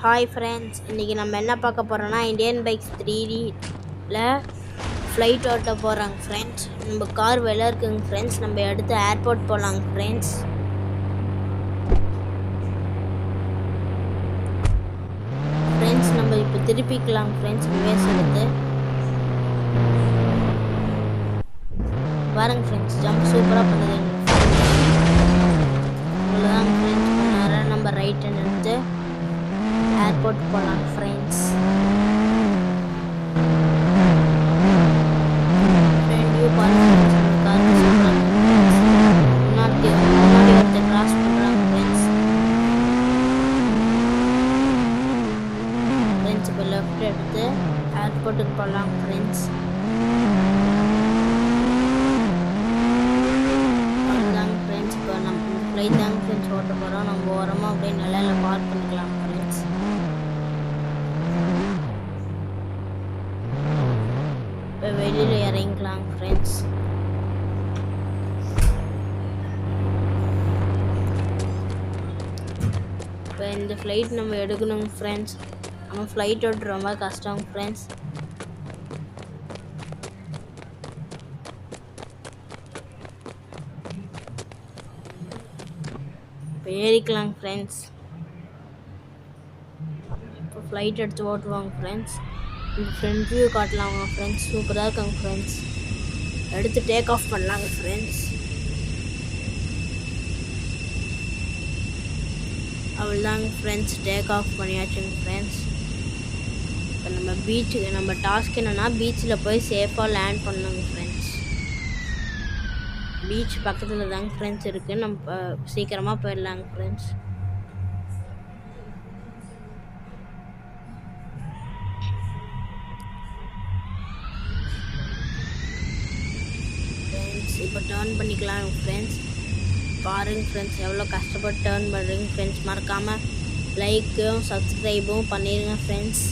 Hi friends, இன்றைக்கி நம்ம என்ன பார்க்க போகிறோன்னா இந்தியன் பைக்ஸ் 3Dல ஃப்ளைட் ஓட்ட போகிறாங்க ஃப்ரெண்ட்ஸ். நம்ம கார் வெளில இருக்குங்க ஃப்ரெண்ட்ஸ். நம்ம எடுத்து ஏர்போர்ட் போகலாங்க ஃப்ரெண்ட்ஸ். நம்ம இப்போ திருப்பிக்கலாம் ஃப்ரெண்ட்ஸ். ரிவேஸ் எடுத்து பாருங்க ஃப்ரெண்ட்ஸ், ஜம்ப் சூப்பராக பண்ணுதுங்க. அவ்வளோதான் ஃப்ரெண்ட்ஸ், நேரம் நம்ம ரைட் எடுத்து ஏர்போர்ட் போகலாம் ஃப்ரெண்ட்ஸ். முன்னாடி ஒருத்தர் கிராஸ் பண்ணுறாங்க ஃப்ரெண்ட்ஸ். இப்போ லெஃப்ட் எடுத்து ஏர்போர்ட்டுக்கு போகலாம் ஃப்ரெண்ட்ஸ். அதுதாங்க ஃப்ரெண்ட்ஸ், இப்போ நம்ம ஃப்ளைட் தாங்க ஃப்ரெண்ட்ஸ் ஓட்ட போகிறோம். நம்ம ஓரமாக அப்படியே நிலையில பார்க் பண்ணிக்கலாம் ஃப்ரெண்ட்ஸ். இப்போ வெளியில் இறங்கிக்கலாம் ஃப்ரெண்ட்ஸ். இப்போ இந்த ஃப்ளைட் நம்ம எடுக்கணுங்க ஃப்ரெண்ட்ஸ். ஆனால் ஃப்ளைட் ஓட்டு ரொம்ப கஷ்டம் ஃப்ரெண்ட்ஸ். இப்போ ஏறிக்கலாங்க ஃப்ரெண்ட்ஸ். இப்போ ஃப்ளைட் எடுத்து ஓட்டுவாங்க ஃப்ரெண்ட்ஸ். இந்த ஃப்ரண்ட் வியூ காட்டலாங்க ஃப்ரெண்ட்ஸ். சூப்பராக இருக்காங்க ஃப்ரெண்ட்ஸ். எடுத்து டேக் ஆஃப் பண்ணலாங்க ஃப்ரெண்ட்ஸ். அவ்வளோதாங்க ஃப்ரெண்ட்ஸ், டேக் ஆஃப் பண்ணியாச்சுங்க ஃப்ரெண்ட்ஸ். இப்போ நம்ம பீச்சுக்கு நம்ம டாஸ்க் என்னென்னா பீச்சில் போய் சேஃபாக லேண்ட் பண்ணணுங்க ஃப்ரெண்ட்ஸ். பீச் பக்கத்தில் தாங்க ஃப்ரெண்ட்ஸ் இருக்குது. நம்ம சீக்கிரமாக போயிடலாங்க ஃப்ரெண்ட்ஸ். இப்போ டர்ன் பண்ணிக்கலாம் ஃப்ரெண்ட்ஸ். பாருங்க ஃப்ரெண்ட்ஸ், எவ்வளோ கஷ்டப்பட்டு டர்ன் பண்ணுறீங்க ஃப்ரெண்ட்ஸ். மறக்காமல் லைக்கும் சப்ஸ்கிரைபும் பண்ணிடுங்க ஃப்ரெண்ட்ஸ்.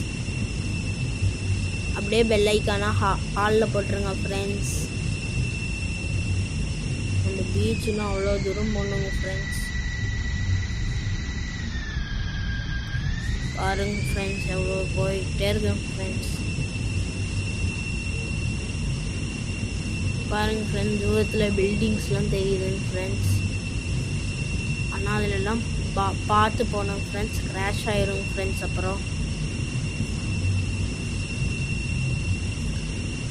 அப்படியே பெல் ஐக்கானா ஹாலில் போட்டுருங்க ஃப்ரெண்ட்ஸ். அந்த பீச்சுன்னா அவ்வளோ தூரம் போகணுங்க ஃப்ரெண்ட்ஸ். பாருங்க ஃப்ரெண்ட்ஸ், எவ்வளோ போயிட்டே இருக்குங்க ஃப்ரெண்ட்ஸ். பாருங்க ஃப்ரெண்ட்ஸ், தூரத்தில் பில்டிங்ஸ்லாம் தெரியுதுங்க ஃப்ரெண்ட்ஸ். ஆனால் அதிலெல்லாம் பார்த்து போனோம் ஃப்ரெண்ட்ஸ். கிராஷ் ஆயிரும் ஃப்ரெண்ட்ஸ். அப்புறம்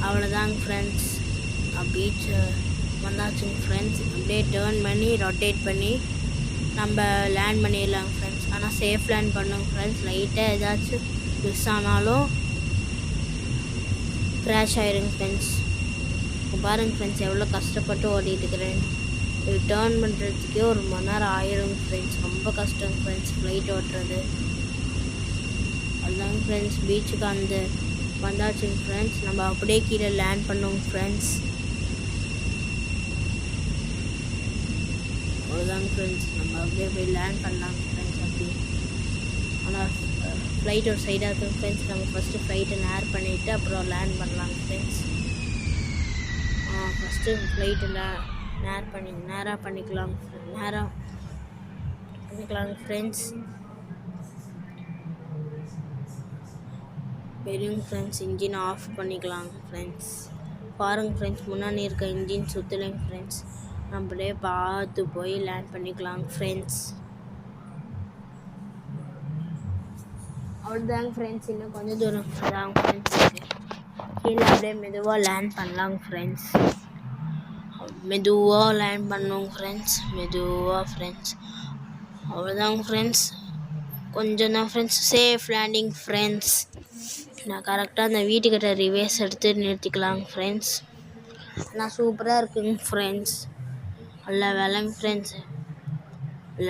அவ்வளோதாங்க ஃப்ரெண்ட்ஸ், பீச் வந்தாச்சுங்க ஃப்ரெண்ட்ஸ். அப்படியே டேர்ன் பண்ணி ரொட்டேட் பண்ணி நம்ம லேண்ட் பண்ணிடலாங்க ஃப்ரெண்ட்ஸ். ஆனால் சேஃப் லேண்ட் பண்ணுங்க ஃப்ரெண்ட்ஸ். லைட்டாக ஏதாச்சும் மிஸ் ஆனாலும் கிராஷ் ஆயிருங்க ஃப்ரெண்ட்ஸ். பாருங்க ஃப்ரெண்ட்ஸ், எவ்வளோ கஷ்டப்பட்டு ஓடிட்டு இருக்கிறேன். இது டேர்ன் பண்ணுறதுக்கே 1 மணி நேரம் ஆயிரும் ஃப்ரெண்ட்ஸ். ரொம்ப கஷ்டம் ஃப்ரெண்ட்ஸ் ஃப்ளைட் ஓட்டுறது. அதுதாங்க ஃப்ரெண்ட்ஸ், பீச்சுக்கு அந்த வந்தாச்சுங்க ஃப்ரெண்ட்ஸ். நம்ம அப்படியே கீழே லேண்ட் பண்ணுவோம் ஃப்ரெண்ட்ஸ். அவ்வளோதாங்க ஃப்ரெண்ட்ஸ், நம்ம அப்படியே போய் லேண்ட் பண்ணலாம் ஃப்ரெண்ட்ஸ். அப்படி ஆனால் ஃப்ளைட் ஒரு சைடாக இருக்கும் ஃப்ரெண்ட்ஸ். நம்ம ஃபஸ்ட்டு ஃப்ளைட்டை நேர் பண்ணிவிட்டு அப்புறம் லேண்ட் பண்ணலாங்க ஃப்ரெண்ட்ஸ். ஃபஸ்ட்டு ஃப்ளைட்டில் நேராக பண்ணிக்கலாங்க ஃப்ரெண்ட்ஸ். பெரியங்க ஃப்ரெண்ட்ஸ், இன்ஜின் ஆஃப் பண்ணிக்கலாங்க ஃப்ரெண்ட்ஸ். பாருங்க ஃப்ரெண்ட்ஸ், முன்னாடி இருக்க இன்ஜின் சுற்றலைங்க ஃப்ரெண்ட்ஸ். நம்மளே பார்த்து போய் லேண்ட் பண்ணிக்கலாங்க ஃப்ரெண்ட்ஸ். அவ்வளோதாங்க ஃப்ரெண்ட்ஸ், இன்னும் கொஞ்சம் தூரம் தாங்க ஃப்ரெண்ட்ஸ். கீழே அப்படியே மெதுவாக லேண்ட் பண்ணலாங்க ஃப்ரெண்ட்ஸ். மெதுவாக லேண்ட் பண்ணுவோங்க ஃப்ரெண்ட்ஸ். மெதுவாக ஃப்ரெண்ட்ஸ். அவ்வளோதாங்க ஃப்ரெண்ட்ஸ், கொஞ்சம் தான் ஃப்ரெண்ட்ஸ். Safe landing friends. நான் கரெக்டாக அந்த வீட்டுக்கிட்ட ரிவேஸ் எடுத்து நிறுத்திக்கலாங்க ஃப்ரெண்ட்ஸ். ஆனால் சூப்பராக இருக்குங்க ஃப்ரெண்ட்ஸ். நல்ல வேலைங்க ஃப்ரெண்ட்ஸ்,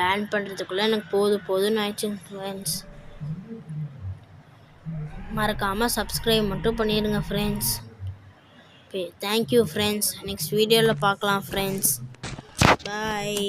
லேண்ட் பண்ணுறதுக்குள்ளே எனக்கு போதும்னு ஆயிடுச்சுங்க ஃப்ரெண்ட்ஸ். மறக்காமல் சப்ஸ்கிரைப் மட்டும் பண்ணிடுங்க friends. Okay, thank you friends. Next வீடியோவில் பார்க்கலாம் ஃப்ரெண்ட்ஸ். பாய்.